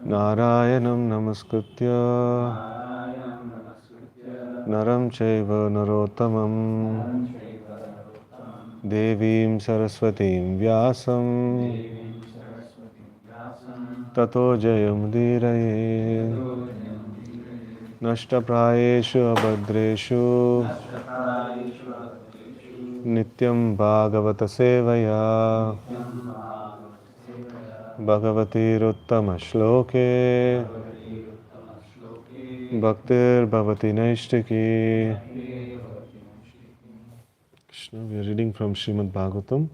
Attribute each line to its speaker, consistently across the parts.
Speaker 1: Narayanam namaskritya naram chaiva narottamam devim saraswatim vyasam tato jayamudiraye nashtaprayeshu abhadreshu nityam bhagavata sevaya bhagavatir uttama shloke bhaktir bhavati naishtiki. Krishna, we are reading from Srimad Bhagavatam,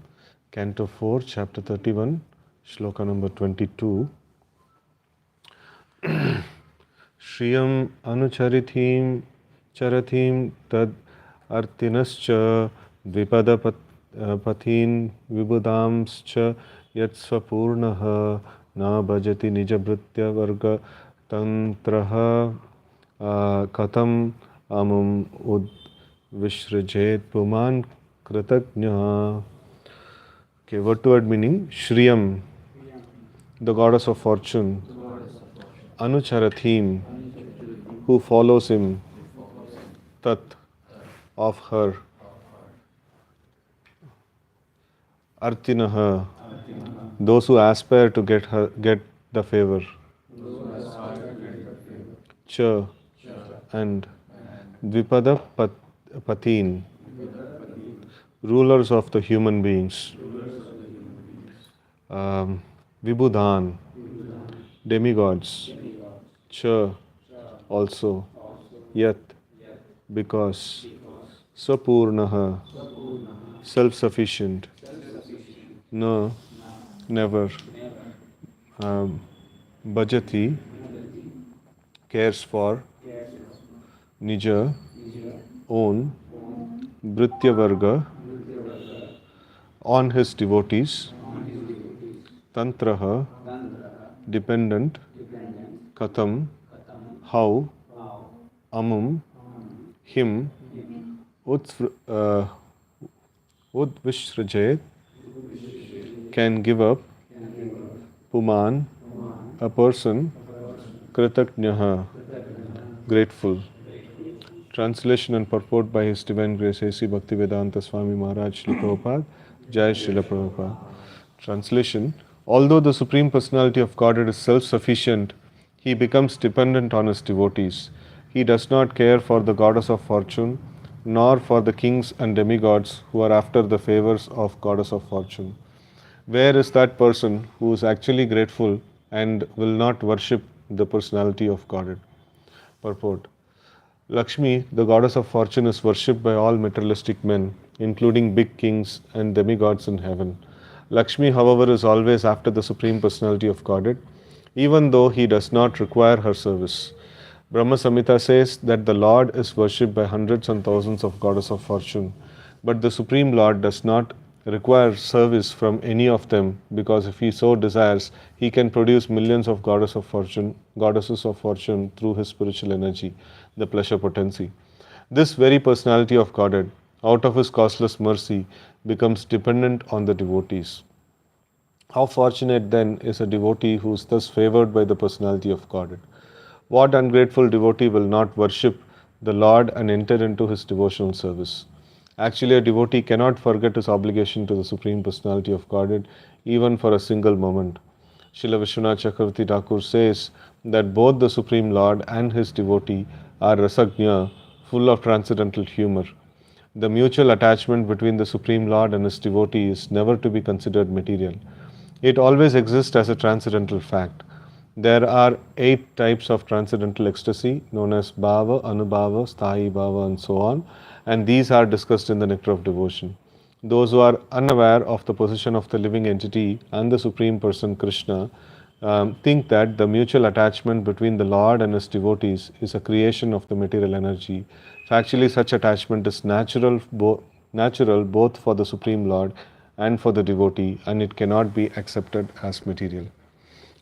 Speaker 1: Canto 4, Chapter 31, Shloka number 22. Shriyam anucharitim charatim tad artinascha dvipada pathin vibudamscha yatsvapurnaha na bhajati nijabhritya varga tantraha katam amam ud Vishrajet Puman Kritagnya. Okay, word to word meaning Shriyam, the goddess of fortune, Anucharathim, who follows him, Tat, of her, Artinaha, those who aspire to get the favor, Cha, and Dvipada Pathin, rulers of the human beings, Vibhudan, demigods, Cha, also, Yat, because, Sapurnaha, self-sufficient, Na, never, Bhajati, cares for, Nija, own, Bhritya Varga, on his devotees, Tantraha, dependent, Katam, how, Amum, him, Udvishrajet, can give up, Puman, a person, Kritaknyaha, grateful. Translation and purport by His Divine Grace A.C. Bhaktivedanta Swami Maharaj Srila Prabhupada, Jai Srila Prabhupada. Translation: although the Supreme Personality of Godhead is self-sufficient, He becomes dependent on His devotees. He does not care for the goddess of fortune, nor for the kings and demigods who are after the favors of goddess of fortune. Where is that person who is actually grateful and will not worship the personality of Godhead? Purport: Lakshmi, the goddess of fortune, is worshipped by all materialistic men, including big kings and demigods in heaven. Lakshmi, however, is always after the Supreme Personality of Godhead, even though he does not require her service. Brahma Samhita says that the Lord is worshipped by hundreds and thousands of goddesses of fortune, but the Supreme Lord does not require service from any of them, because if he so desires, he can produce millions of goddesses of fortune through his spiritual energy, the pleasure potency. This very personality of Godhead, out of his causeless mercy, becomes dependent on the devotees. How fortunate then is a devotee who is thus favored by the personality of Godhead? What ungrateful devotee will not worship the Lord and enter into his devotional service? Actually, a devotee cannot forget his obligation to the Supreme Personality of Godhead even for a single moment. Srila Vishwanath Chakravarti Thakur says that both the Supreme Lord and his devotee are rasagnya, full of transcendental humor. The mutual attachment between the Supreme Lord and his devotee is never to be considered material. It always exists as a transcendental fact. There are 8 types of transcendental ecstasy known as bhava, anubhava, sthayi bhava, and so on, and these are discussed in the Nectar of Devotion. Those who are unaware of the position of the living entity and the Supreme Person Krishna think that the mutual attachment between the Lord and his devotees is a creation of the material energy. Actually, such attachment is natural both for the Supreme Lord and for the devotee, and it cannot be accepted as material.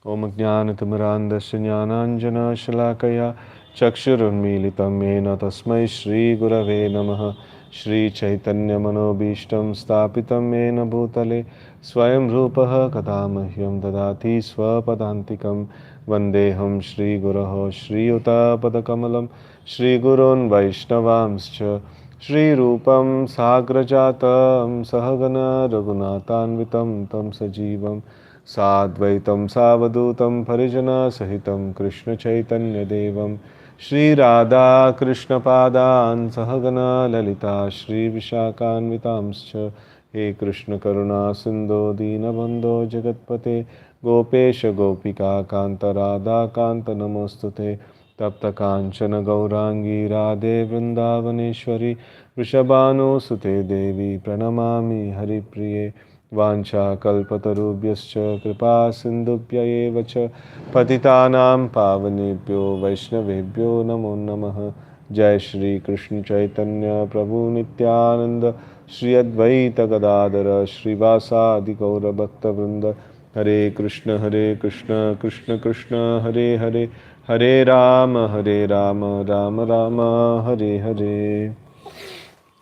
Speaker 1: Om Jnanatimirandasya Jnananjana Shalakaya Chakshurunmilitam Mena Tasmai Shri Gurave Namaha Shri Chaitanya Manobishtam Stapitam Yena Bhutale Swayam Rupaha Kadamahyam Dadati Swapadantikam Vandeham Shri Guraho Shri Uta Padakamalam Shri Gurun Vaishnavamscha Shri Rupam Sagrajatam Sahagana Raghunatanvitam Tam Sajivam Sadvaitam Savadutam Parijana Sahitam Krishna Chaitanya Devam Shri Radha Krishna Padan Sahagana Lalita Shri Vishakhanvitamscha He Krishna Karuna Sindho Dinabandho Jagatpate Gopesha Gopika Kanta Radha Kanta Namostute Tapta Kanchana Gaurangi Radhe Vrindavaneshwari Vrishabhanu Sute Devi Pranamami Hari Priye Vancha kalpatarubhyascha kripa sindhubhya eva cha patitanam pavanebhyo vaishnavebhyo namo namaha. Jai Shri Krishna Chaitanya Prabhu Nityananda Shri Advaita Gadadara Shri Vasadi Gaura Bhakta Vrinda. Hare Krishna Krishna Krishna Hare Hare Hare Rama Rama Rama Hare Hare.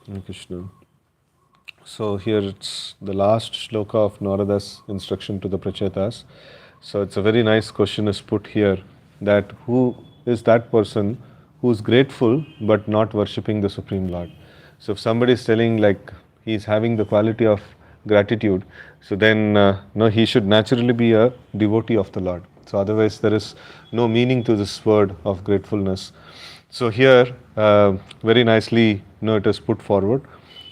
Speaker 1: Hare Krishna. So here it's the last shloka of Narada's instruction to the Prachetas. So it's a very nice question is put here, that who is that person who is grateful but not worshipping the Supreme Lord. So if somebody is telling like he is having the quality of gratitude, so then no, he should naturally be a devotee of the Lord. So otherwise there is no meaning to this word of gratefulness. So here very nicely it is put forward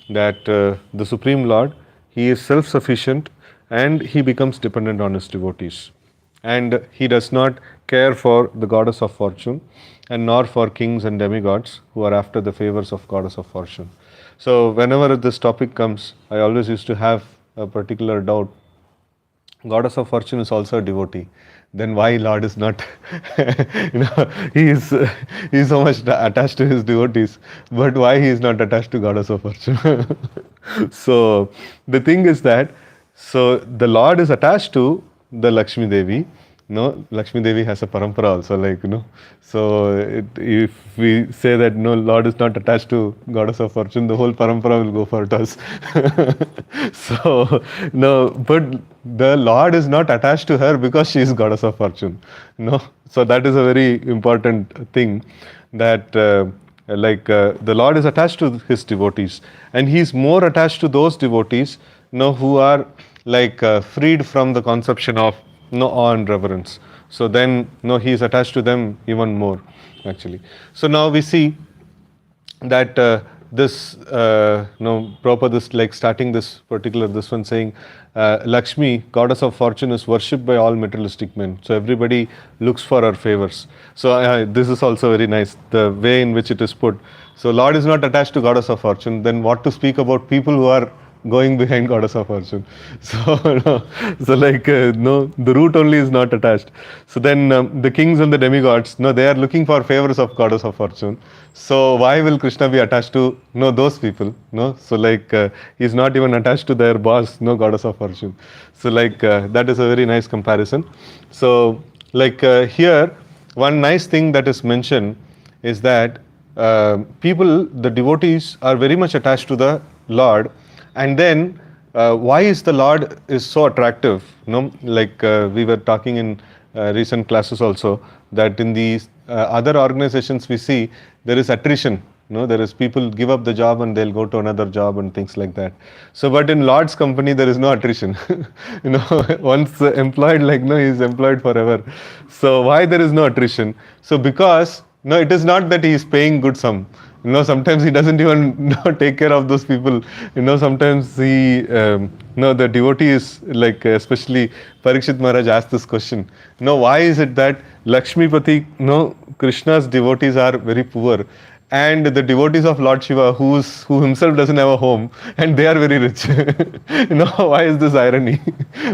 Speaker 1: that the Supreme Lord, He is self-sufficient and He becomes dependent on His devotees. And He does not care for the goddess of fortune and nor for kings and demigods who are after the favors of goddess of fortune. So whenever this topic comes, I always used to have a particular doubt. Goddess of fortune is also a devotee. Then why Lord is not, he is so much attached to his devotees, but why he is not attached to goddess of fortune? So the thing is that, so the Lord is attached to the Lakshmi Devi. Lakshmi Devi has a parampara also, so if we say that Lord is not attached to goddess of fortune, the whole parampara will go for toss. So but the Lord is not attached to her because she is goddess of fortune. So that is a very important thing, that the Lord is attached to His devotees, and He is more attached to those devotees who are freed from the conception of awe and reverence. So then He is attached to them even more actually. So now we see that this Prabhupada is starting this particular this one saying Lakshmi, goddess of fortune, is worshipped by all materialistic men. So everybody looks for her favors. So this is also very nice, the way in which it is put. So Lord is not attached to goddess of fortune, then what to speak about people who are going behind goddess of fortune? So the root only is not attached. So then the kings and the demigods, they are looking for favors of goddess of fortune. So why will Krishna be attached to those people? So he is not even attached to their boss, goddess of fortune. So that is a very nice comparison. So here one nice thing that is mentioned is that people, the devotees, are very much attached to the Lord. And then why is the Lord is so attractive? We were talking in recent classes also, that in these other organizations we see there is attrition. There is people give up the job and they'll go to another job and things like that. So but in Lord's company there is no attrition. Once employed, he is employed forever. So why there is no attrition? So because it is not that he is paying good sum. Sometimes he doesn't even take care of those people. Sometimes he, the devotee is especially Parikshit Maharaj asked this question. Why is it that Lakshmipati, Krishna's devotees are very poor, and the devotees of Lord Shiva, who himself doesn't have a home, and they are very rich? Why is this irony?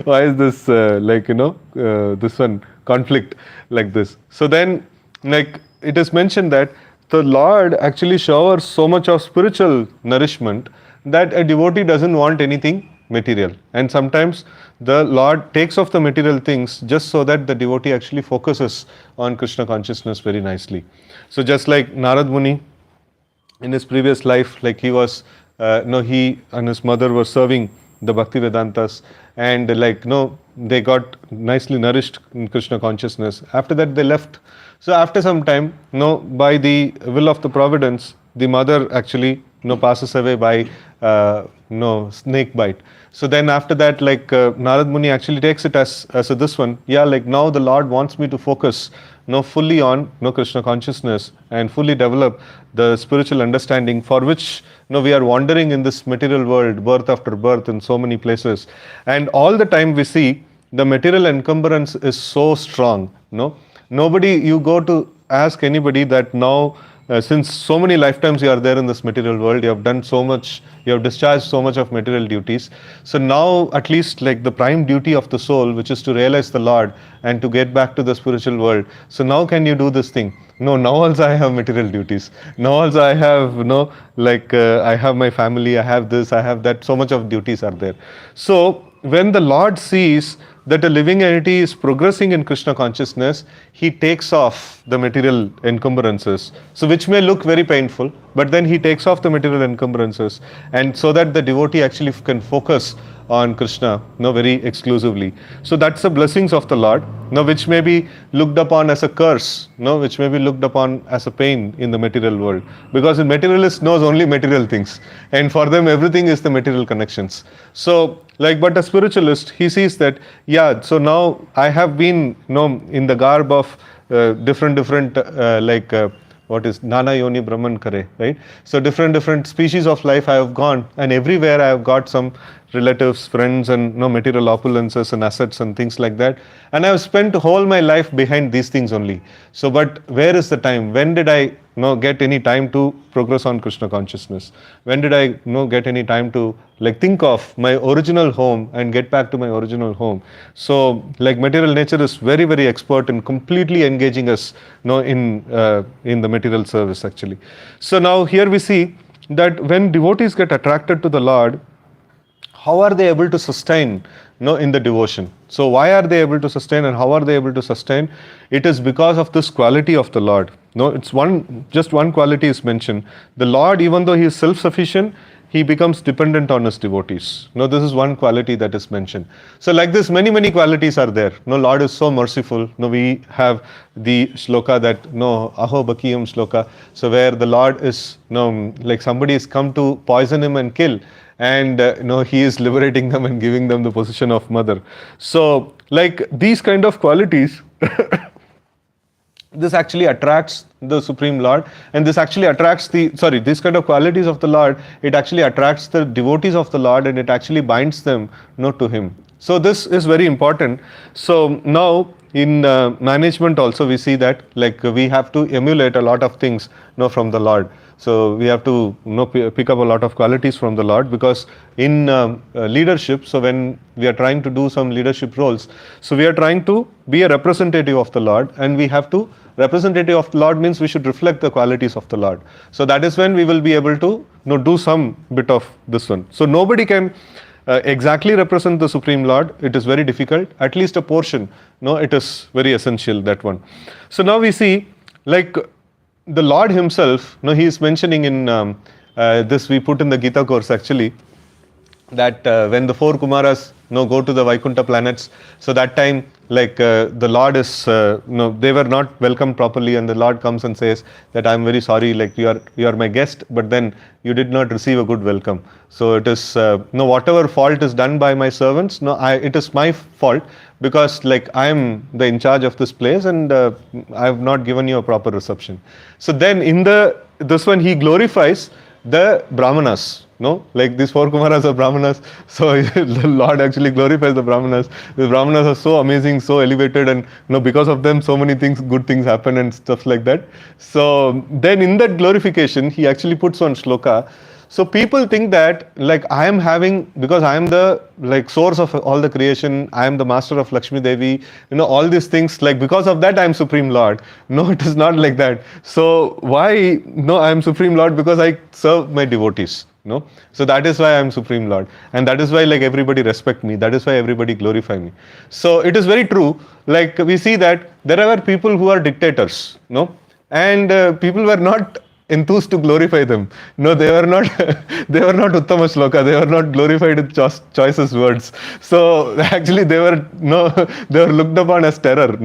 Speaker 1: Why is this this one conflict like this? So then it is mentioned that the Lord actually showers so much of spiritual nourishment that a devotee doesn't want anything material. And sometimes the Lord takes off the material things just so that the devotee actually focuses on Krishna consciousness very nicely. So just like Narad Muni, in his previous life, like he was, he and his mother were serving the Bhakti Vedantas, and like, they got nicely nourished in Krishna consciousness. After that, they left. So after some time, by the will of the providence, the mother actually, passes away by, snake bite. So then after that, like, Narad Muni actually takes it as this one. Yeah, like now the Lord wants me to focus, fully on, Krishna consciousness, and fully develop the spiritual understanding for which, we are wandering in this material world, birth after birth, in so many places. And all the time we see the material encumbrance is so strong. Nobody, you go to ask anybody that now, since so many lifetimes you are there in this material world, you have done so much, you have discharged so much of material duties. So now, at least, like the prime duty of the soul, which is to realize the Lord and to get back to the spiritual world. So now can you do this thing? No, now also I have material duties. Now also I have, I have my family, I have this, I have that, so much of duties are there. So when the Lord sees that a living entity is progressing in Krishna consciousness, he takes off the material encumbrances. So which may look very painful, but then he takes off the material encumbrances, and so that the devotee actually can focus on Krishna, very exclusively. So that's the blessings of the Lord, which may be looked upon as a curse, which may be looked upon as a pain in the material world, because the materialist knows only material things, and for them everything is the material connections. So, but a spiritualist, he sees that, yeah, so now I have been, in the garb of different, what is Nana Yoni Brahman Kare, right? So different species of life I have gone, and everywhere I have got some relatives, friends, and material opulences and assets and things like that. And I have spent whole my life behind these things only. So, but where is the time? When did I get any time to progress on Krishna consciousness? When did I get any time to think of my original home and get back to my original home? So material nature is very, very expert in completely engaging us in the material service actually. So now here we see that when devotees get attracted to the Lord, how are they able to sustain in the devotion? So why are they able to sustain, and how are they able to sustain? It is because of this quality of the Lord. It's just one quality is mentioned. The Lord, even though he is self-sufficient, he becomes dependent on his devotees. This is one quality that is mentioned. So like this, many qualities are there. Lord is so merciful. We have the shloka that, Aho Bakiyam shloka. So where the Lord is, like somebody is come to poison him and kill, and he is liberating them and giving them the position of mother. So like these kind of qualities, this actually attracts the Supreme Lord, and this actually attracts these kind of qualities of the Lord, it actually attracts the devotees of the Lord, and it actually binds them to him. So this is very important. So now in management also we see that we have to emulate a lot of things from the Lord. So we have to pick up a lot of qualities from the Lord, because in leadership, so when we are trying to do some leadership roles, so we are trying to be a representative of the Lord, and we have to, representative of the Lord means we should reflect the qualities of the Lord. So that is when we will be able to do some bit of this one. So nobody can exactly represent the Supreme Lord. It is very difficult. At least a portion, it is very essential, that one. So now we see the Lord himself, he is mentioning in this we put in the Gita course actually, that when the four Kumaras go to the Vaikuntha planets, so that time the Lord is, they were not welcomed properly, and the Lord comes and says that I am very sorry, you are my guest, but then you did not receive a good welcome. So it is, whatever fault is done by my servants, it is my fault, because I am the in charge of this place, and I have not given you a proper reception. So then in this one he glorifies the Brahmanas. These four Kumaras are Brahmanas, so the Lord actually glorifies the Brahmanas. The Brahmanas are so amazing, so elevated, and because of them so many things, good things happen and stuff like that. So then in that glorification he actually puts one shloka. So people think that I am having, because I am the source of all the creation, I am the master of Lakshmi Devi, all these things, because of that I am Supreme Lord. No, it is not like that. So why? No, I am Supreme Lord because I serve my devotees. So that is why I am Supreme Lord, and that is why everybody respect me, that is why everybody glorify me. So it is very true. We see that there are people who are dictators, and people were not enthused to glorify them. No, they were not they were not Uttama Shloka, they were not glorified with choicest words. So actually they were they were looked upon as terror,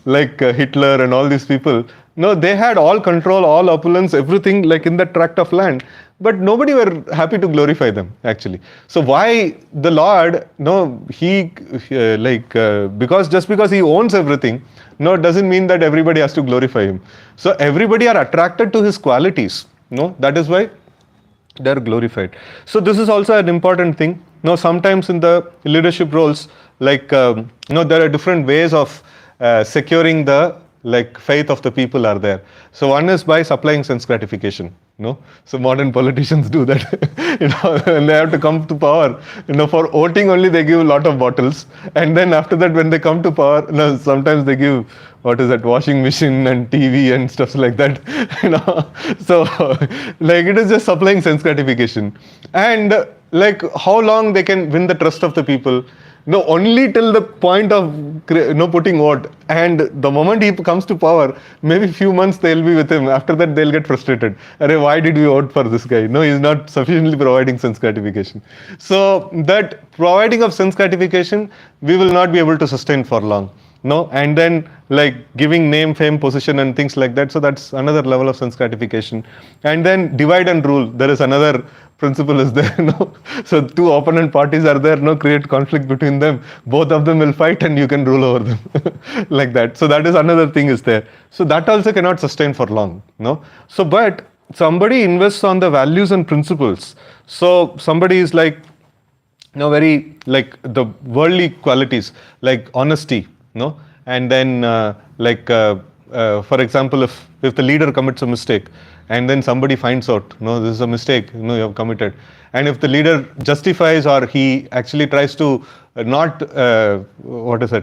Speaker 1: like Hitler and all these people. No, they had all control, all opulence, everything like in that tract of land, but nobody were happy to glorify them actually. So why the Lord, he because just because he owns everything, no, it doesn't mean that everybody has to glorify him. So everybody are attracted to his qualities. That is why they are glorified. So this is also an important thing. Sometimes in the leadership roles, like there are different ways of securing the faith of the people are there. So one is by supplying sense gratification. So modern politicians do that. When they have to come to power, for voting only they give a lot of bottles, and then after that when they come to power, sometimes they give washing machine and TV and stuff like that. So it is just supplying sense gratification, and how long they can win the trust of the people. Only till the point of putting vote, and the moment he comes to power, maybe few months they'll be with him. After that they'll get frustrated. Why did we vote for this guy? He's not sufficiently providing sense gratification. So that providing of sense gratification, we will not be able to sustain for long. And then giving name, fame, position and things like that. So that's another level of sense gratification. And then divide and rule. There is another principle is there. So two opponent parties are there. Create conflict between them. Both of them will fight and you can rule over them. Like that. So that is another thing is there. So that also cannot sustain for long. So but somebody invests on the values and principles. So somebody is very the worldly qualities like honesty. And then for example, if the leader commits a mistake and then somebody finds out, this is a mistake, you have committed, and if the leader justifies or he actually tries to not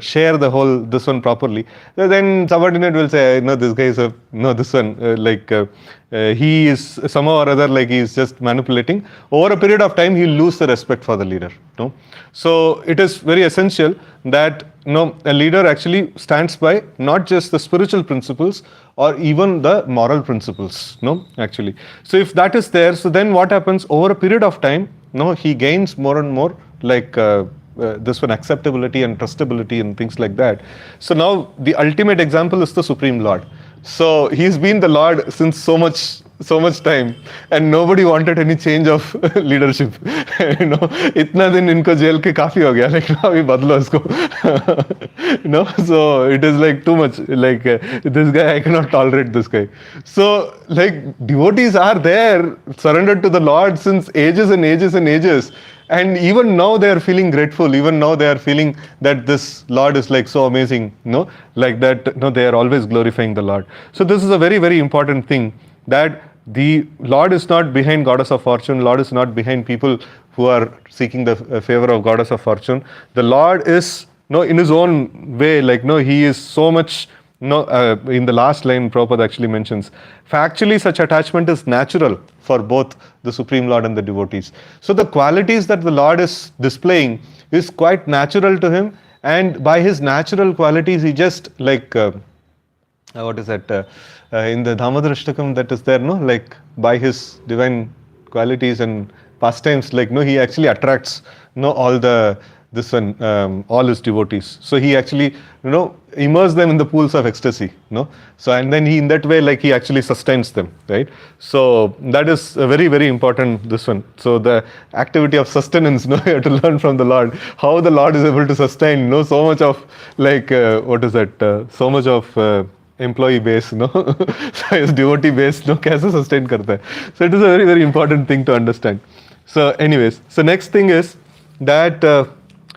Speaker 1: share the whole this one properly, then subordinate will say, this guy is this one he is somehow or other he is just manipulating. Over a period of time, he'll lose the respect for the leader. So it is very essential that a leader actually stands by not just the spiritual principles or even the moral principles. Actually. So if that is there, so then what happens over a period of time? He gains more and more this one acceptability and trustability and things like that. So now the ultimate example is the Supreme Lord. So he's been the Lord since so much time, and nobody wanted any change of leadership. Itna din inko jail ke kafi ho gaya, now abhi badlo isko. So it is too much. This guy, I cannot tolerate this guy. So devotees are there, surrendered to the Lord since ages and ages and ages. And even now they are feeling grateful. Even now they are feeling that this Lord is so amazing. They are always glorifying the Lord. So this is a very, very important thing, that the Lord is not behind Goddess of Fortune. Lord is not behind people who are seeking the favor of Goddess of Fortune. The Lord is in his own way. He is so much. In the last line, Prabhupada actually mentions, factually such attachment is natural for both the Supreme Lord and the devotees. So the qualities that the Lord is displaying is quite natural to him, and by his natural qualities, he just in the Damodar Ashtakam that is there, by his divine qualities and pastimes, he actually attracts all all his devotees. So he actually immerse them in the pools of ecstasy. So and then he in that way he actually sustains them, right? So that is a very, very important this one. So the activity of sustenance, you have to learn from the Lord how the Lord is able to sustain so much of so much of employee base, so his devotee base kaise sustain karta hai. So it is a very, very important thing to understand. So anyways, so next thing is that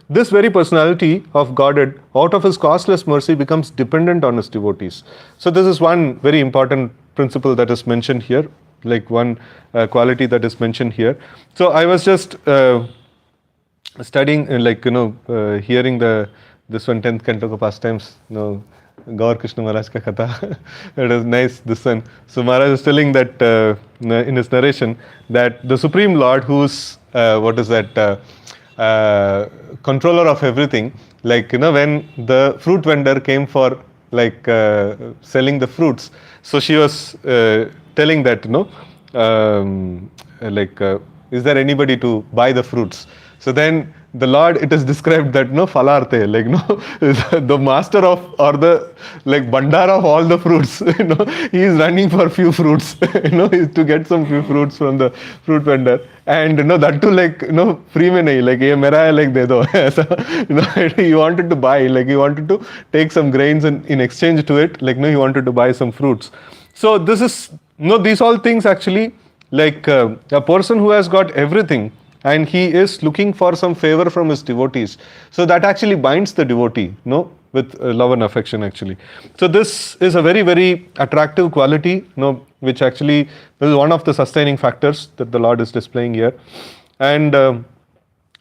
Speaker 1: this very personality of Godhead, out of his causeless mercy, becomes dependent on his devotees. So this is one very important principle that is mentioned here, one quality that is mentioned here. So I was just studying, hearing this one 10th Canto pastimes, Gaur Krishna Maharaj ka katha. It is nice, this one. So Maharaj is telling that in his narration, that the Supreme Lord, who's controller of everything, when the fruit vendor came for selling the fruits, so she was telling that, is there anybody to buy the fruits? So then the Lord, it is described that phalarte, the master of, or the bandar of all the fruits, he is running for few fruits, to get some few fruits from the fruit vendor. And that too free mein nahi, ye mera hai, de do. So, he wanted to buy, he wanted to take some grains and in exchange to it, he wanted to buy some fruits. So this is, these all things actually, a person who has got everything and he is looking for some favor from his devotees. So that actually binds the devotee, with love and affection actually. So this is a very, very attractive quality, which actually is one of the sustaining factors that the Lord is displaying here. And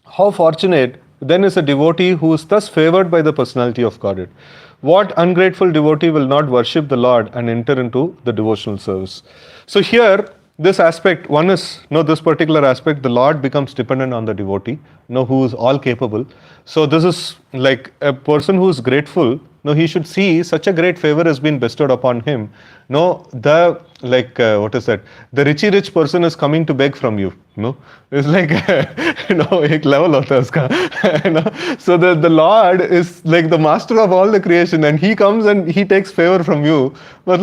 Speaker 1: how fortunate then is a devotee who is thus favored by the personality of Godhead. What ungrateful devotee will not worship the Lord and enter into the devotional service? So here, this aspect, one is, this particular aspect, the Lord becomes dependent on the devotee, who is all capable. So this is like a person who is grateful, he should see such a great favor has been bestowed upon him. The, what is that? The rich person is coming to beg from you. It's like, ek level hota hai uska. So the Lord is like the master of all the creation and he comes and he takes favor from you. What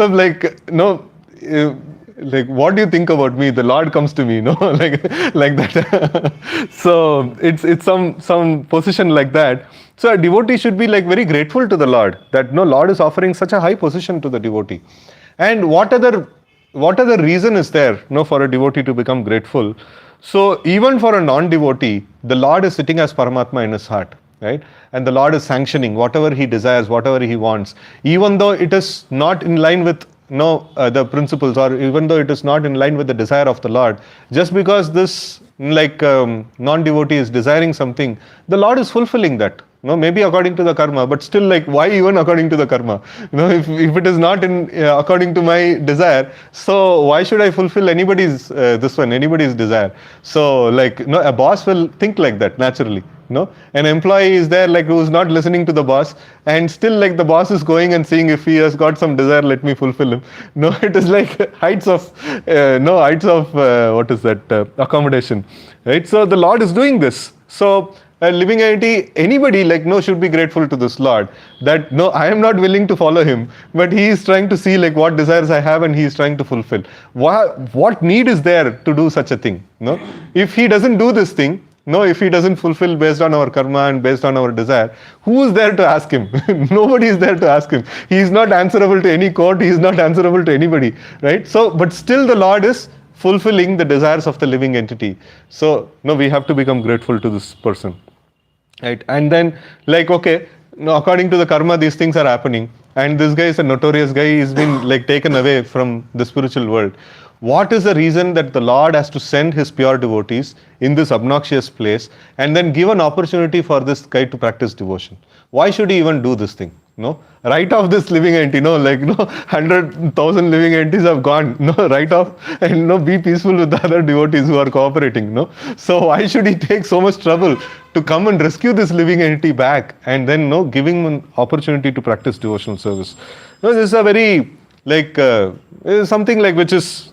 Speaker 1: do you think about me? The Lord comes to me, like that. So it's some position like that. So a devotee should be very grateful to the Lord that Lord is offering such a high position to the devotee. And what other reason is there for a devotee to become grateful? So even for a non-devotee, the Lord is sitting as Paramatma in his heart, right? And the Lord is sanctioning whatever he desires, whatever he wants, even though it is not in line with the principles, or even though it is not in line with the desire of the Lord. Just because this non-devotee is desiring something, the Lord is fulfilling that. Maybe according to the karma, but still why even according to the karma? If it is not in according to my desire, so why should I fulfill anybody's anybody's desire? So a boss will think like that naturally. An employee is there who is not listening to the boss, and still the boss is going and seeing if he has got some desire, let me fulfill him. It is heights of accommodation, right? So the Lord is doing this. So a living entity, anybody should be grateful to this Lord that I am not willing to follow him, but he is trying to see what desires I have and he is trying to fulfill. What need is there to do such a thing? If he doesn't do this thing, if he doesn't fulfill based on our karma and based on our desire, who is there to ask him? Nobody is there to ask him. He is not answerable to any court. He is not answerable to anybody, right? So, but still the Lord is fulfilling the desires of the living entity. So, we have to become grateful to this person, right? And then according to the karma, these things are happening. And this guy is a notorious guy. He's been taken away from the spiritual world. What is the reason that the Lord has to send his pure devotees in this obnoxious place and then give an opportunity for this guy to practice devotion? Why should he even do this thing? Right off this living entity, 100,000 living entities have gone, right off, and be peaceful with the other devotees who are cooperating, So why should he take so much trouble to come and rescue this living entity back and then, giving him an opportunity to practice devotional service? This is a very, something which is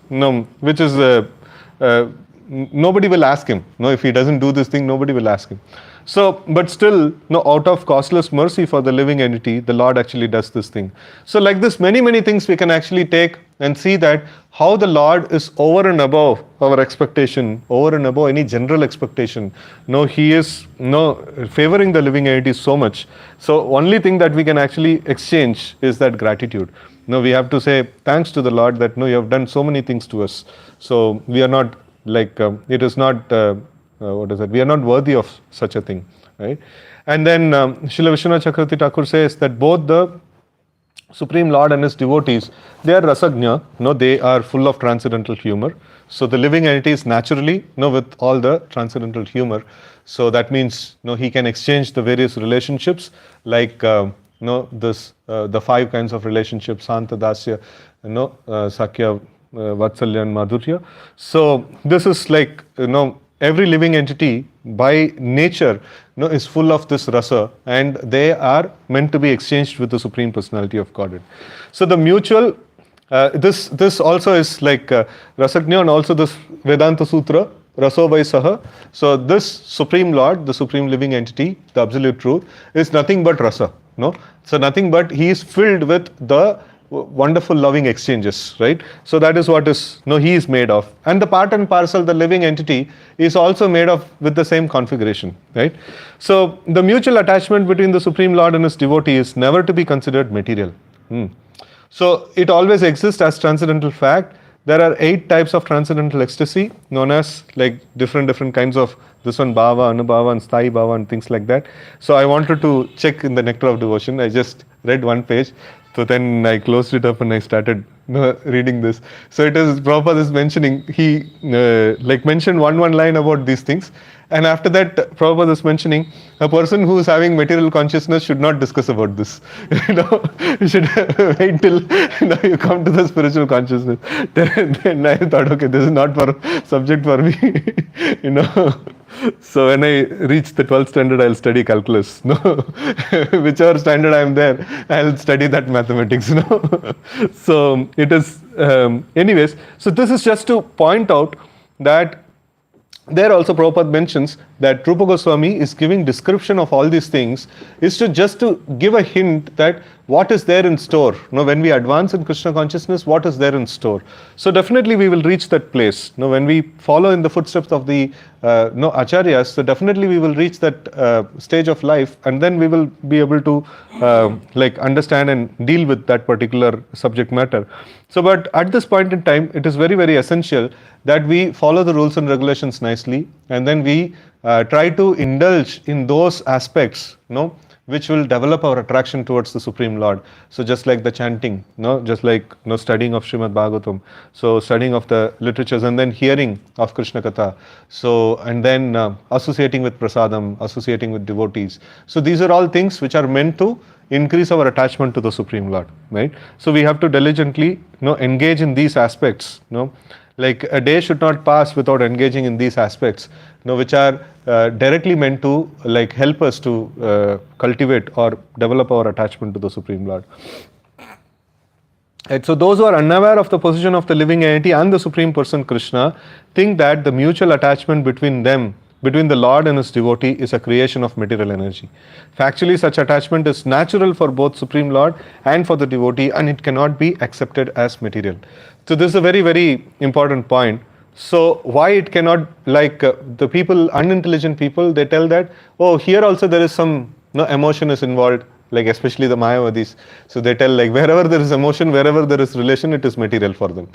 Speaker 1: nobody will ask him. If he doesn't do this thing, nobody will ask him. So, but still, out of causeless mercy for the living entity, the Lord actually does this thing. So like this, many things we can actually take and see that how the Lord is over and above our expectation, over and above any general expectation. He is favoring the living entity so much. So only thing that we can actually exchange is that gratitude. We have to say thanks to the Lord that you have done so many things to us. So we are not it is not we are not worthy of such a thing, right? And then Srila Vishwanath Chakravarti Thakur says that both the Supreme Lord and his devotees, they are rasagnya, they are full of transcendental humor. So the living entity is naturally, with all the transcendental humor. So that means, he can exchange the various relationships the 5 kinds of relationships, Santa, Dasya, Sakya, Vatsalya and Madhurya. So this is every living entity by nature is full of this rasa, and they are meant to be exchanged with the Supreme Personality of Godhead. So the mutual This also is like Rasagnya, and also this Vedanta Sutra, Raso Vai Saha. So this Supreme Lord, the Supreme Living Entity, the Absolute Truth, is nothing but Rasa. No, so nothing but he is filled with the wonderful loving exchanges, right? So that is what is he is made of, and the part and parcel, the living entity, is also made of with the same configuration, right? So the mutual attachment between the Supreme Lord and his devotee is never to be considered material. So it always exists as transcendental fact. There are 8 types of transcendental ecstasy, known as like different kinds of this one, bhava, anubhava, and sthayi bhava, and things like that. So I wanted to check in the Nectar of Devotion. I just read one page, so then I closed it up and I started reading this. So it is Prabhupada is mentioning, he like mentioned one line about these things, and after that Prabhupada is mentioning a person who is having material consciousness should not discuss about this. You should wait till you come to the spiritual consciousness. Then I thought, okay, this is not for subject for me. So when I reach the 12th standard, I'll study calculus. Whichever standard I am there, I'll study that mathematics. So it is, anyways. So this is just to point out that there also Prabhupada mentions that Rupa Goswami is giving description of all these things is to just to give a hint that what is there in store. When we advance in Krishna consciousness, what is there in store? So definitely we will reach that place. When we follow in the footsteps of the acharyas, so definitely we will reach that stage of life, and then we will be able to like understand and deal with that particular subject matter. So but at this point in time, it is very, very essential that we follow the rules and regulations nicely, and then we try to indulge in those aspects, which will develop our attraction towards the Supreme Lord. So just like the chanting, just like studying of Srimad Bhagavatam, so studying of the literatures, and then hearing of Krishna Katha, so and then associating with prasadam, associating with devotees. So these are all things which are meant to increase our attachment to the Supreme Lord, right? So we have to diligently engage in these aspects. Like a day should not pass without engaging in these aspects, which are directly meant to like help us to cultivate or develop our attachment to the Supreme Lord. Right, so those who are unaware of the position of the living entity and the Supreme Person Krishna think that the mutual attachment between them, between the Lord and his devotee, is a creation of material energy. Factually, such attachment is natural for both Supreme Lord and for the devotee, and it cannot be accepted as material. So this is a very, very important point. So why it cannot, like the people, unintelligent people, they tell that, oh, here also there is some emotion is involved, like especially the Mayavadis. So they tell like wherever there is emotion, wherever there is relation, it is material for them.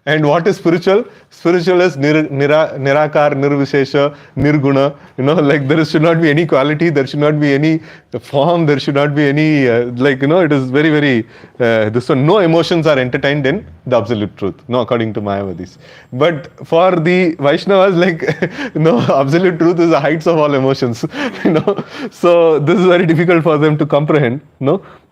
Speaker 1: And what is spiritual? Spiritual is nirakar, nirvishesha, nirguna. Like there should not be any quality, there should not be any form, there should not be any it is very, very this one. No emotions are entertained in the absolute truth, according to Mayavadis. But for the Vaishnavas, like absolute truth is the heights of all emotions. So this is very difficult for them to comprehend.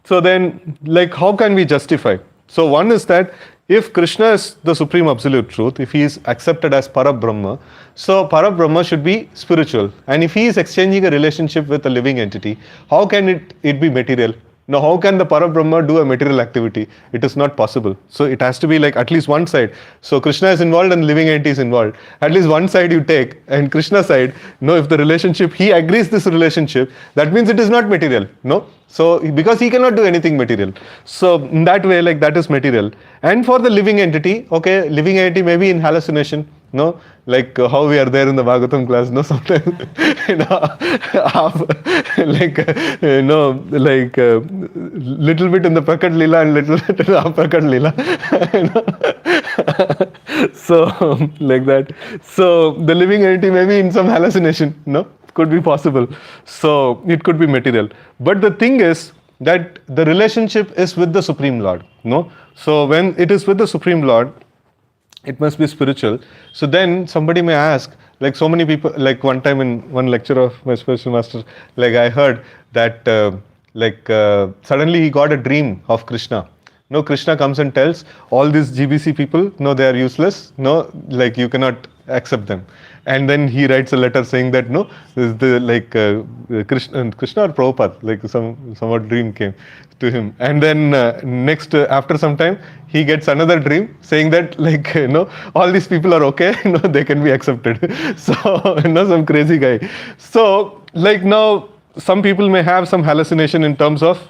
Speaker 1: So then, like, how can we justify? So one is that if Krishna is the supreme absolute truth, if he is accepted as Parabrahma, so Parabrahma should be spiritual. And if he is exchanging a relationship with a living entity, how can it be material? Now, how can the Parabrahma do a material activity? It is not possible. So it has to be like at least one side. So Krishna is involved and living entity is involved. At least one side you take, and Krishna side, if the relationship, he agrees this relationship, that means it is not material. So because he cannot do anything material. So in that way, like that is material. And for the living entity, okay, living entity may be in hallucination. Like how we are there in the Bhagavatam class, sometimes, little bit in the Prakat Leela and little bit in the Aprakat Leela. So, like that. So, the living entity may be in some hallucination, could be possible. So, it could be material. But the thing is that the relationship is with the Supreme Lord, So, when it is with the Supreme Lord, it must be spiritual. So then somebody may ask, like so many people, like one time in one lecture of my spiritual master, like I heard that suddenly he got a dream of Krishna. Krishna comes and tells all these GBC people, they are useless. Like you cannot accept them. And then he writes a letter saying that no, this is the Krishna or Prabhupada, like somewhat dream came to him. And then next, after some time, he gets another dream saying that all these people are okay, they can be accepted. So some crazy guy. So now some people may have some hallucination in terms of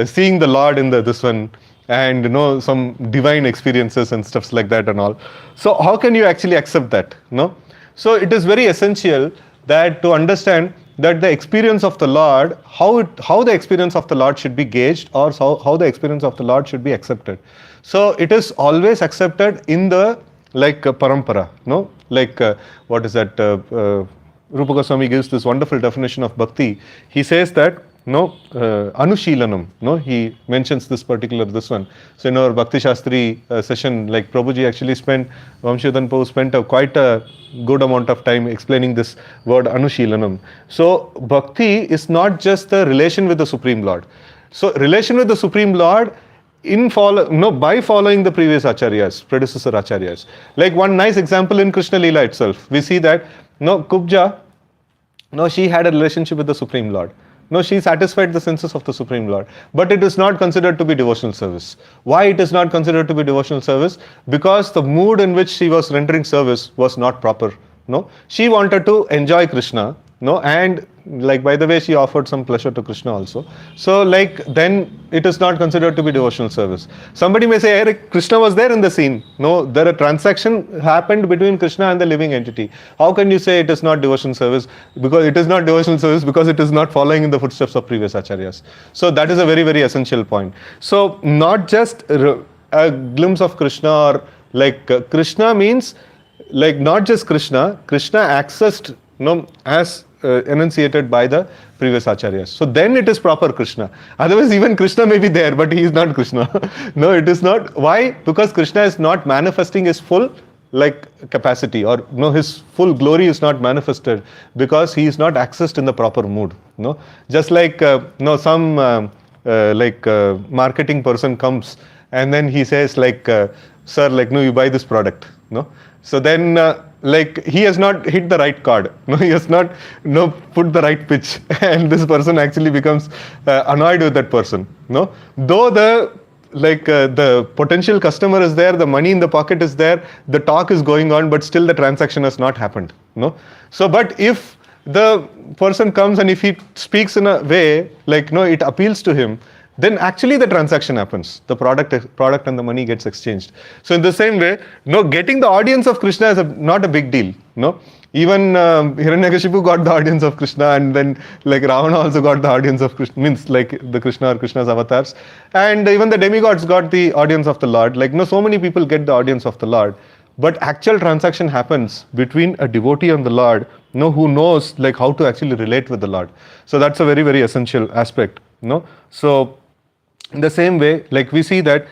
Speaker 1: seeing the Lord in this one, and some divine experiences and stuffs like that and all. So how can you actually accept that? So it is very essential that to understand that the experience of the Lord, how the experience of the Lord should be gauged, or how the experience of the Lord should be accepted. So it is always accepted in the parampara. What is that? Rupa Goswami gives this wonderful definition of bhakti. He says that Anushilanam. He mentions this one. So in our Bhakti Shastri session, Prabhuji actually spent quite a good amount of time explaining this word Anushilanam. So bhakti is not just the relation with the Supreme Lord. So relation with the Supreme Lord by following the previous acharyas, predecessor acharyas. One nice example in Krishna Leela itself, we see that Kubja, she had a relationship with the Supreme Lord. She satisfied the senses of the Supreme Lord. But it is not considered to be devotional service. Why it is not considered to be devotional service? Because the mood in which she was rendering service was not proper. She wanted to enjoy Krishna. And by the way, she offered some pleasure to Krishna also. So then it is not considered to be devotional service. Somebody may say, hey, Krishna was there in the scene. No, there a transaction happened between Krishna and the living entity. How can you say it is not devotional service? Because it is not devotional service because it is not following in the footsteps of previous acharyas. So that is a very, very essential point. So not just a glimpse of Krishna, or Krishna means not just Krishna accessed as enunciated by the previous acharyas. So then it is proper Krishna. Otherwise even Krishna may be there, but he is not Krishna. No, it is not. Why? Because Krishna is not manifesting his full capacity, or his full glory is not manifested because he is not accessed in the proper mood. Just some marketing person comes and then he says sir, you buy this product. So then he has not hit the right chord. He has not put the right pitch, and this person actually becomes annoyed with that person. Though the potential customer is there, the money in the pocket is there, the talk is going on, but still the transaction has not happened. So but if the person comes and if he speaks in a way it appeals to him, then actually the transaction happens. The product and the money gets exchanged. So in the same way, getting the audience of Krishna is not a big deal. Even Hiranyakashipu got the audience of Krishna, and then Ravana also got the audience of Krishna, means the Krishna or Krishna's avatars. And even the demigods got the audience of the Lord. So many people get the audience of the Lord. But actual transaction happens between a devotee and the Lord, who knows how to actually relate with the Lord. So that's a very, very essential aspect. So in the same way, we see that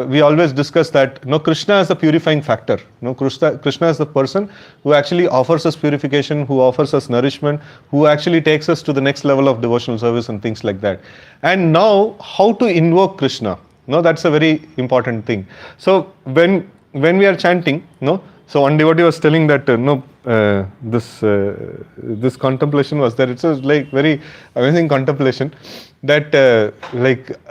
Speaker 1: we always discuss that Krishna is the purifying factor. Krishna is the person who actually offers us purification, who offers us nourishment, who actually takes us to the next level of devotional service and things like that. And now, how to invoke Krishna? That's a very important thing. So when we are chanting, so one devotee was telling that this contemplation was there. It was very amazing contemplation that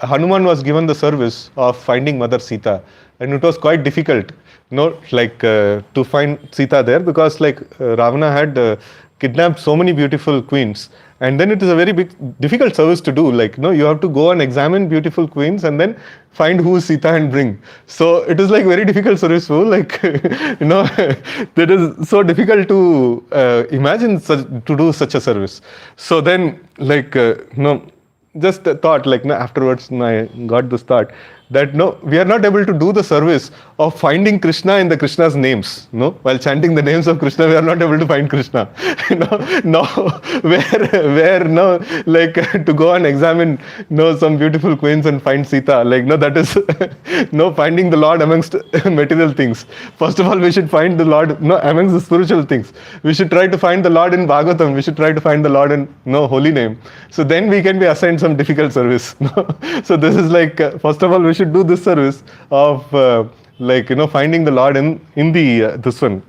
Speaker 1: Hanuman was given the service of finding Mother Sita, and it was quite difficult to find Sita there, because Ravana had kidnapped so many beautiful queens. And then it is a very difficult service to do. You have to go and examine beautiful queens and then find who is Sita and bring. So it is very difficult service. That is so difficult to imagine to do such a service. So then just thought afterwards I got this thought that we are not able to do the service of finding Krishna in the Krishna's names. While chanting the names of Krishna, we are not able to find Krishna. To go and examine some beautiful queens and find Sita, that is finding the Lord amongst material things. First of all, we should find the Lord amongst the spiritual things. We should try to find the Lord in Bhagavatam. We should try to find the Lord in holy name. So then we can be assigned some difficult service. So this is first of all, we should do this service of finding the Lord in the this one,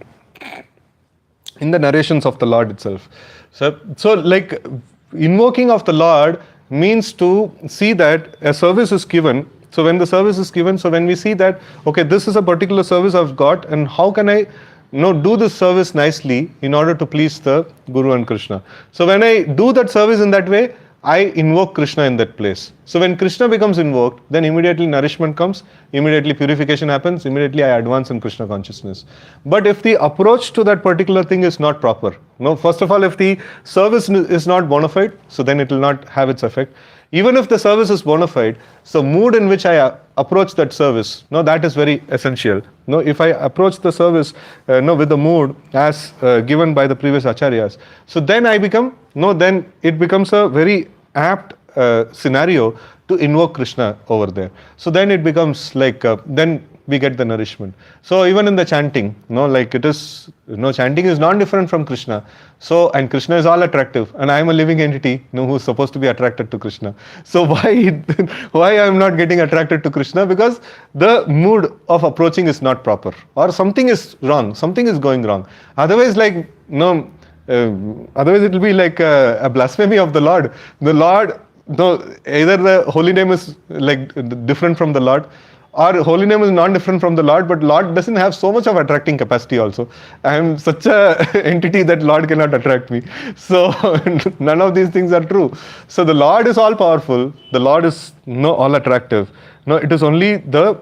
Speaker 1: in the narrations of the Lord itself. So like invoking of the Lord means to see that a service is given. So when the service is given, so when we see that, okay, this is a particular service I've got, and how can I do this service nicely in order to please the Guru and Krishna. So when I do that service in that way, I invoke Krishna in that place. So when Krishna becomes invoked, then immediately nourishment comes, immediately purification happens, immediately I advance in Krishna consciousness. But if the approach to that particular thing is not proper, first of all, if the service is not bona fide, so then it will not have its effect. Even if the service is bona fide, so mood in which I approach that service, that is very essential. If I approach the service with the mood as given by the previous acharyas, so then then it becomes a very apt scenario to invoke Krishna over there. So then it becomes like, then we get the nourishment. So even in the chanting, like it is, chanting is non-different from Krishna. So, and Krishna is all attractive, and I am a living entity, who is supposed to be attracted to Krishna. So why I am not getting attracted to Krishna? Because the mood of approaching is not proper, or something is wrong, something is going wrong. Otherwise, like, otherwise it will be like a blasphemy of the Lord. The Lord, either the holy name is like different from the Lord, or holy name is not different from the Lord, but Lord doesn't have so much of attracting capacity also. I am such a entity that Lord cannot attract me. So none of these things are true. So the Lord is all powerful. The Lord is all attractive. It is only this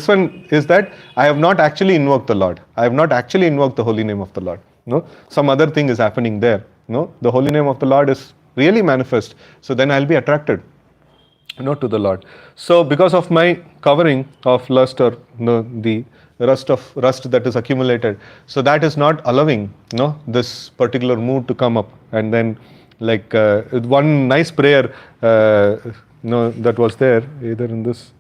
Speaker 1: one is that I have not actually invoked the Lord. I have not actually invoked the holy name of the Lord. Some other thing is happening there. The holy name of the Lord is really manifest. So then I'll be attracted to the Lord. So because of my covering of lust, or the rust that is accumulated, so that is not allowing this particular mood to come up. And then like one nice prayer that was there either in this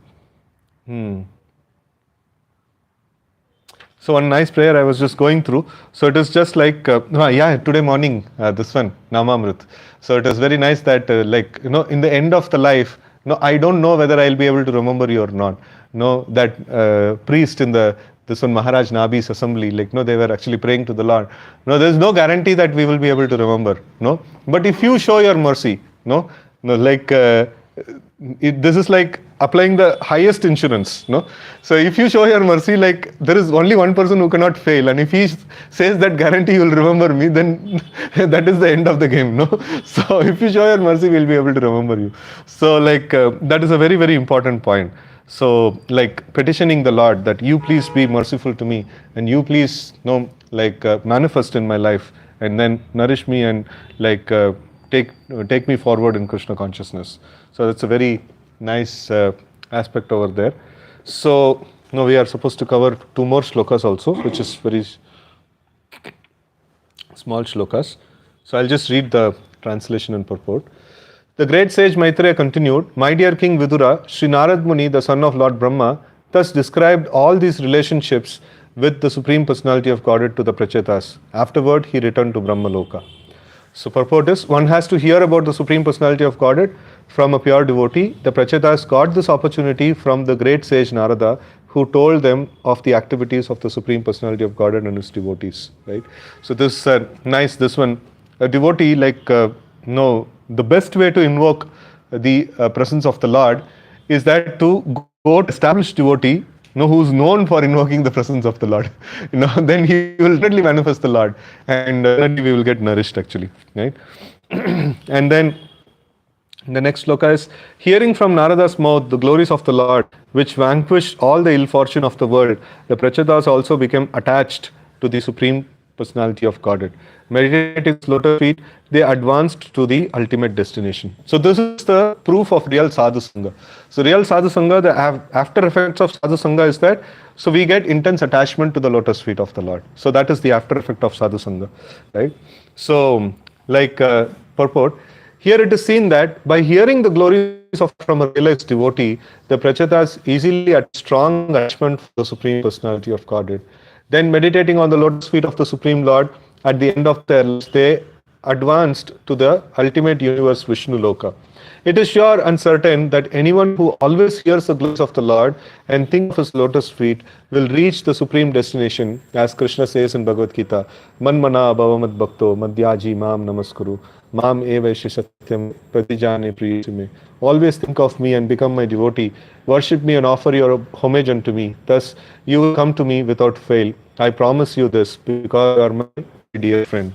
Speaker 1: So one nice prayer I was just going through. So it is just like, today morning, this one, Namamrit. So it is very nice that in the end of the life, I don't know whether I'll be able to remember you or not. That priest in this one Maharaj Nabi's assembly, they were actually praying to the Lord. There's no guarantee that we will be able to remember. But if you show your mercy, this is like applying the highest insurance. So if you show your mercy, there is only one person who cannot fail, and if he says that guarantee you will remember me, then that is the end of the game. So if you show your mercy, we'll be able to remember you. So that is a very, very important point. So petitioning the Lord that you please be merciful to me, and you please manifest in my life, and then nourish me, and take me forward in Krishna consciousness. So that's a very nice aspect over there. So now we are supposed to cover 2 more shlokas also, which is very small shlokas. So I'll just read the translation and purport. The great sage Maitreya continued, "My dear King Vidura, Sri Narad Muni, the son of Lord Brahma, thus described all these relationships with the Supreme Personality of Godhead to the Prachetas. Afterward, he returned to Brahmaloka." So purport is, one has to hear about the Supreme Personality of Godhead from a pure devotee. The Prachetas got this opportunity from the great sage Narada, who told them of the activities of the Supreme Personality of Godhead and his devotees. Right? So this nice, this one, a devotee, the best way to invoke the presence of the Lord is that to go to established devotee, who is known for invoking the presence of the Lord, then he will definitely manifest the Lord, and we will get nourished actually, right? And then the next sloka is, hearing from Narada's mouth the glories of the Lord, which vanquished all the ill fortune of the world, the Prachetas also became attached to the Supreme Personality of Godhead. Meditating his lotus feet, they advanced to the ultimate destination. So this is the proof of real sadhu sangha. So real sadhu sangha, the after effects of sadhu sangha is that, so we get intense attachment to the lotus feet of the Lord. So that is the after effect of sadhu sangha, right? So purport, here it is seen that by hearing the glories from a realized devotee, the Prachetas easily had strong attachment for the Supreme Personality of Godhead. Then meditating on the lotus feet of the Supreme Lord, at the end of their lives, they advanced to the ultimate universe, Vishnu Loka. It is sure and certain that anyone who always hears the glories of the Lord and think of his lotus feet will reach the supreme destination, as Krishna says in Bhagavad Gita, Man mana bhavamad bhakto madhyaji mam namaskuru mam evaishi satyam pratijane priyasime. Always think of me and become my devotee. Worship me and offer your homage unto me. Thus you will come to me without fail. I promise you this because you are my dear friend.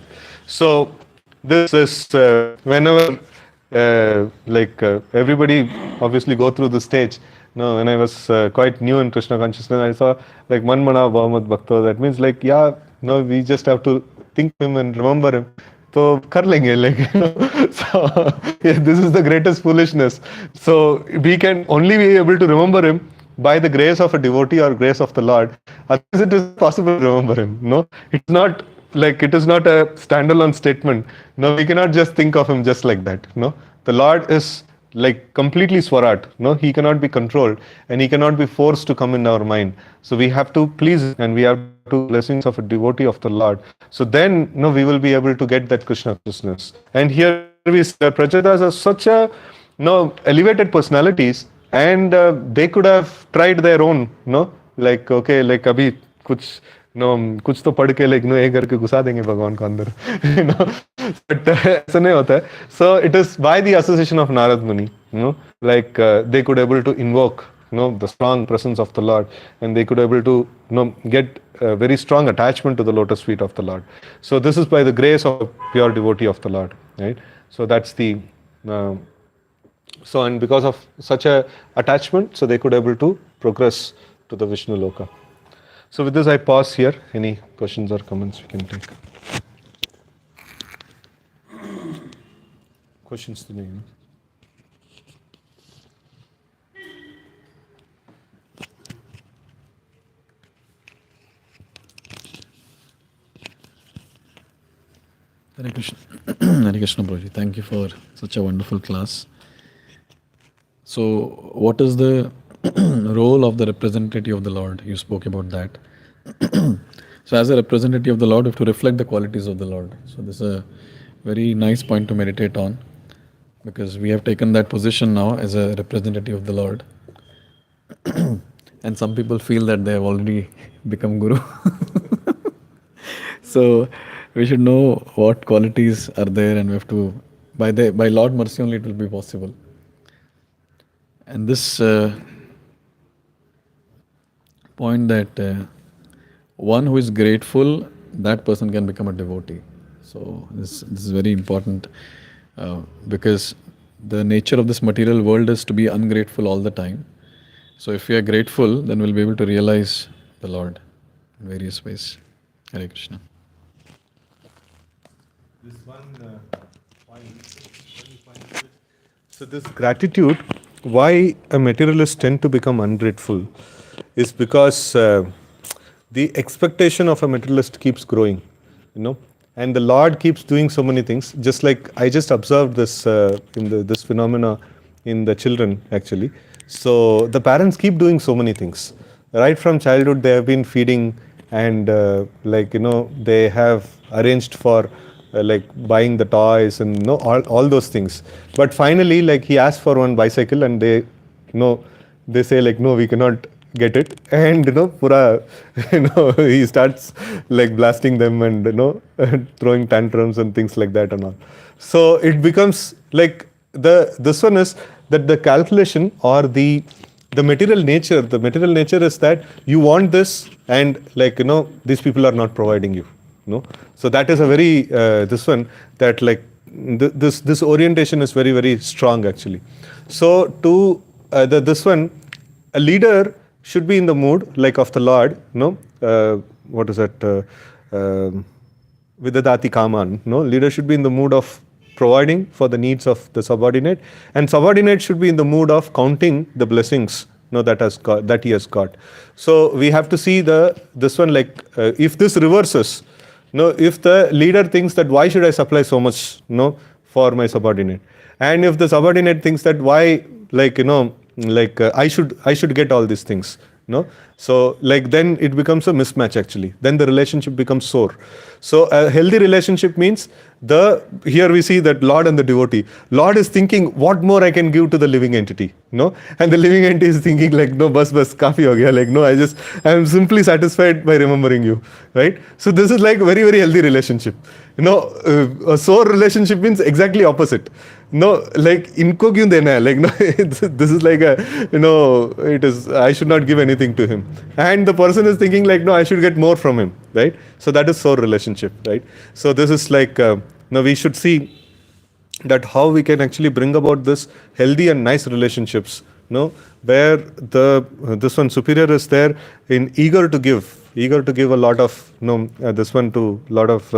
Speaker 1: So this is whenever everybody obviously go through the stage. No, when I was quite new in Krishna consciousness, I saw like Man Mana Bhavat Bhakta. That means like, yeah, no, we just have to think of him and remember him. So kar lenge, like, so yeah, this is the greatest foolishness. So we can only be able to remember him by the grace of a devotee or grace of the Lord. Otherwise it is possible to remember him. No, it's not like, it is not a standalone statement. No, we cannot just think of him just like that. No, the Lord is like completely Swarat. No, he cannot be controlled and he cannot be forced to come in our mind. So we have to please and we have to blessings of a devotee of the Lord. So then, no, we will be able to get that Krishna consciousness. And here we see Prajatas are such a elevated personalities, and they could have tried their own. No, like okay, like abhi kuch कुछ तो पढ़ के like एक करके घुसा देंगे भगवान को अंदर, but ऐसा नहीं होता है. So it is by the association of Narad Muni, like they could able to invoke the strong presence of the Lord, and they could able to get a very strong attachment to the lotus feet of the Lord. So this is by the grace of a pure devotee of the Lord, right? So that's the so, and because of such a attachment, so they could able to progress to the Vishnu Loka. So with this I pause here. Any questions or comments we can take? Questions to me?
Speaker 2: Hare Krishna. Hare Krishna Prabhuji. Thank you for such a wonderful class. So what is the role of the representative of the Lord? You spoke about that. So as a representative of the Lord, we have to reflect the qualities of the Lord. So this is a very nice point to meditate on, because we have taken that position now as a representative of the Lord. And some people feel that they have already become Guru. So we should know what qualities are there, and we have to, by Lord mercy only it will be possible. And this point that one who is grateful, that person can become a devotee. So this is very important, because the nature of this material world is to be ungrateful all the time. So if we are grateful, then we'll be able to realize the Lord in various ways. Hare Krishna.
Speaker 1: This one point. So this gratitude, why a materialist tend to become ungrateful, is because the expectation of a materialist keeps growing, and the Lord keeps doing so many things. Just like I just observed this in this phenomena in the children actually. So the parents keep doing so many things. Right from childhood they have been feeding, and they have arranged for like buying the toys and all those things. But finally, like he asked for one bicycle, and they say like, no, we cannot get it, and pura he starts like blasting them and throwing tantrums and things like that and all. So it becomes like this one is that the calculation or the material nature is that you want this, and like these people are not providing you. So that is a very this one that like this orientation is very, very strong actually. So to this one, a leader should be in the mood like of the Lord. What is that? Vidadati Kaman. Leader should be in the mood of providing for the needs of the subordinate, and subordinate should be in the mood of counting the blessings that he has got. So we have to see this one like if this reverses. If the leader thinks that why should I supply so much for my subordinate, and if the subordinate thinks that why I should get all these things, No, so like then it becomes a mismatch actually. Then the relationship becomes sore. So a healthy relationship means here we see that Lord and the devotee. Lord is thinking what more I can give to the living entity, no, and the living entity is thinking like no, bas kafi ho gaya. Like no, I am simply satisfied by remembering you, right? So this is like very very healthy relationship. A sore relationship means exactly opposite. No, like इनको क्यों देना है? Like no, this is like it is. I should not give anything to him, and the person is thinking like no, I should get more from him, right? So that is sore relationship, right? So this is like now we should see that how we can actually bring about this healthy and nice relationships, where this one superior is there in eager to give a lot of this one to lot of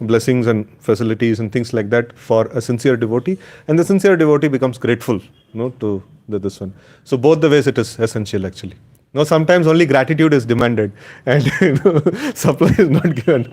Speaker 1: blessings and facilities and things like that for a sincere devotee, and the sincere devotee becomes grateful to this one. So both the ways it is essential actually. No, sometimes only gratitude is demanded, and supply is not given.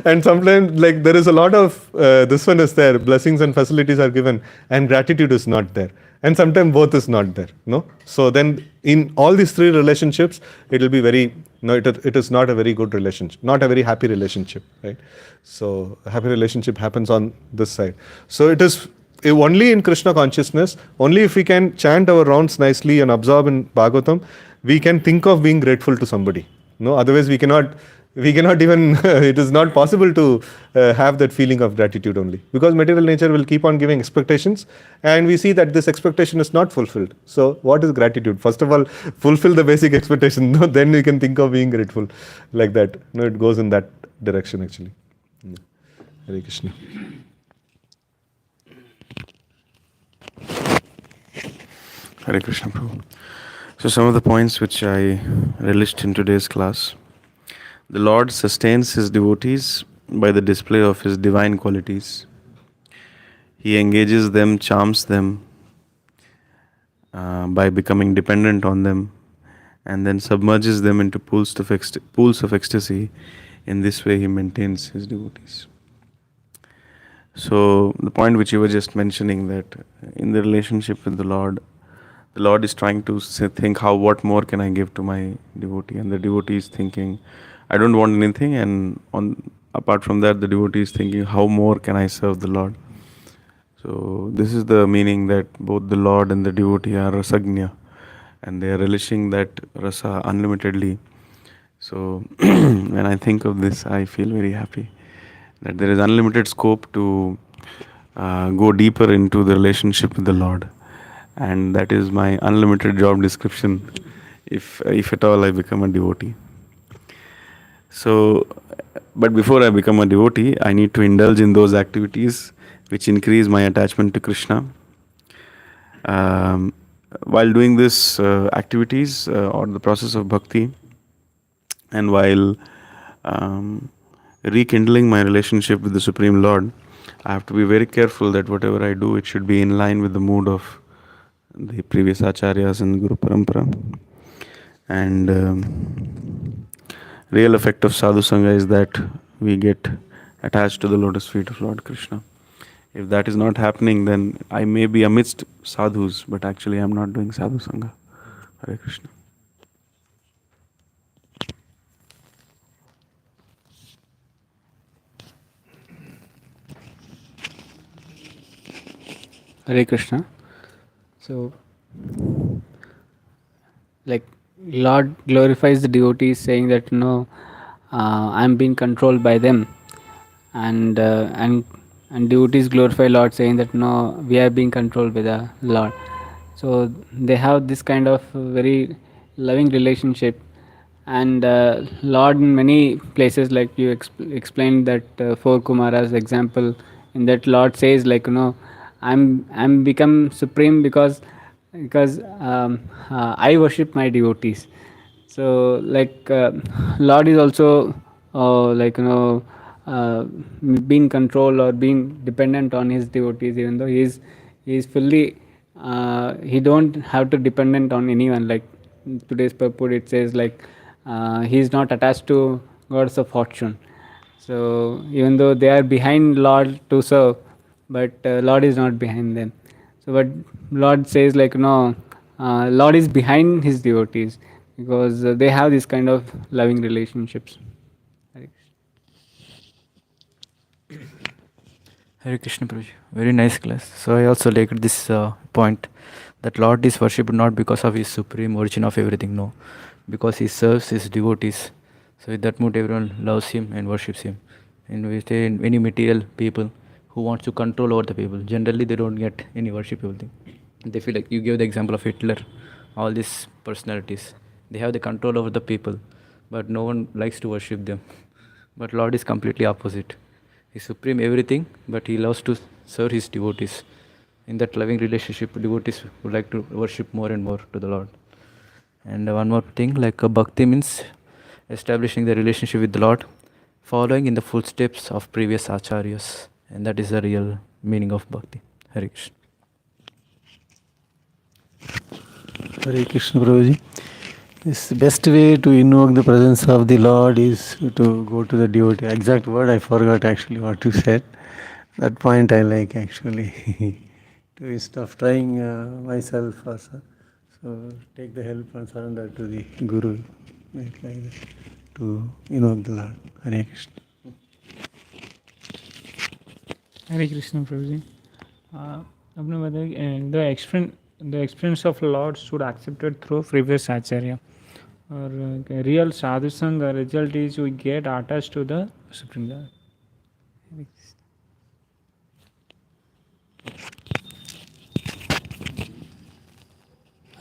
Speaker 1: And sometimes like there is a lot of this one is there, blessings and facilities are given, and gratitude is not there. And sometimes both is not there. No, so then in all these three relationships, it will be very it is not a very good relationship, not a very happy relationship, right? So a happy relationship happens on this side. So it is only in Krishna consciousness, only if we can chant our rounds nicely and absorb in Bhagavatam, we can think of being grateful to somebody. No, otherwise we cannot even, it is not possible to have that feeling of gratitude only. Because material nature will keep on giving expectations, and we see that this expectation is not fulfilled. So what is gratitude? First of all, fulfill the basic expectation, then we can think of being grateful like that. It goes in that direction actually. Hare Krishna.
Speaker 3: Hare Krishna, Prabhu. So some of the points which I relished in today's class. The Lord sustains His devotees by the display of His divine qualities. He engages them, charms them by becoming dependent on them, and then submerges them into pools of ecstasy. In this way He maintains His devotees. So the point which you were just mentioning, that in the relationship with the Lord is trying to think what more can I give to my devotee, and the devotee is thinking, I don't want anything, and apart from that, the devotee is thinking, how more can I serve the Lord? So this is the meaning, that both the Lord and the devotee are rasagnya, and they are relishing that rasa unlimitedly. So when I think of this, I feel very happy that there is unlimited scope to go deeper into the relationship with the Lord. And that is my unlimited job description if at all I become a devotee. So, but before I become a devotee, I need to indulge in those activities which increase my attachment to Krishna. While doing this activities or the process of bhakti, and while rekindling my relationship with the Supreme Lord, I have to be very careful that whatever I do, it should be in line with the mood of the previous acharyas and Guru Parampara. And real effect of sadhu sangha is that we get attached to the lotus feet of Lord Krishna. If that is not happening, then I may be amidst sadhus, but actually I am not doing sadhu sangha. Hare Krishna.
Speaker 4: Hare Krishna. So, like Lord glorifies the devotees, saying that I'm being controlled by them, and devotees glorify Lord, saying that no, we are being controlled by the Lord. So they have this kind of very loving relationship, and Lord in many places, like you explained that four Kumaras example, in that Lord says like I'm become supreme because I worship my devotees. So like Lord is also being controlled or being dependent on his devotees, even though he is fully he don't have to dependent on anyone. Like today's purport, it says like he is not attached to gods of fortune. So even though they are behind Lord to serve, but Lord is not behind them. So but Lord says like Lord is behind his devotees, because they have this kind of loving relationships.
Speaker 5: Hare Krishna Prabhuji. Very nice class. So I also liked this point that Lord is worshipped not because of his supreme origin of everything, no, because he serves his devotees. So with that mood, everyone loves him and worships him. And we say in any material people who wants to control over the people, generally they don't get any worshipable thing. They feel like, you give the example of Hitler, all these personalities, they have the control over the people, but no one likes to worship them. But Lord is completely opposite. He's supreme everything, but he loves to serve his devotees. In that loving relationship, devotees would like to worship more and more to the Lord. And one more thing, like bhakti means establishing the relationship with the Lord, following in the footsteps of previous acharyas, and that is the real meaning of bhakti. Hare Krishna.
Speaker 6: Hare Krishna Prabhuji. Yes, the best way to invoke the presence of the Lord is to go to the devotee. Exact word I forgot actually what you said. That point I like actually. To instead of trying myself also. So take the help and surrender to the Guru. Like that, to invoke the Lord. Hare Krishna.
Speaker 7: हरे कृष्ण प्रभु जी आपने बताया the experience of Lord should accepted through previous acharya, और real sadhu sangha result is we get attached to the Supreme Lord.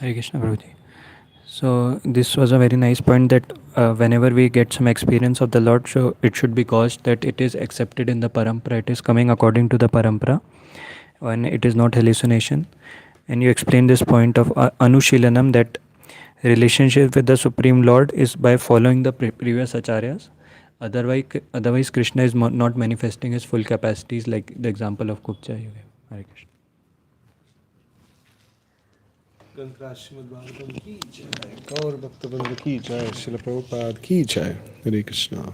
Speaker 5: Hare Krishna Prabhuji. So this was a very nice point that whenever we get some experience of the Lord, so it should be caused that it is accepted in the parampara, it is coming according to the parampara, when it is not hallucination. And you explain this point of Anushilanam, that relationship with the Supreme Lord is by following the previous acharyas. Otherwise Krishna is not manifesting his full capacities, like the example of Kupcha you gave. Hare Krishna.
Speaker 1: Granth Srimad Bhagavatam ki jai, Gaur Bhakta Vrinda ki jai, Srila Prabhupada ki jai. Hare Krishna.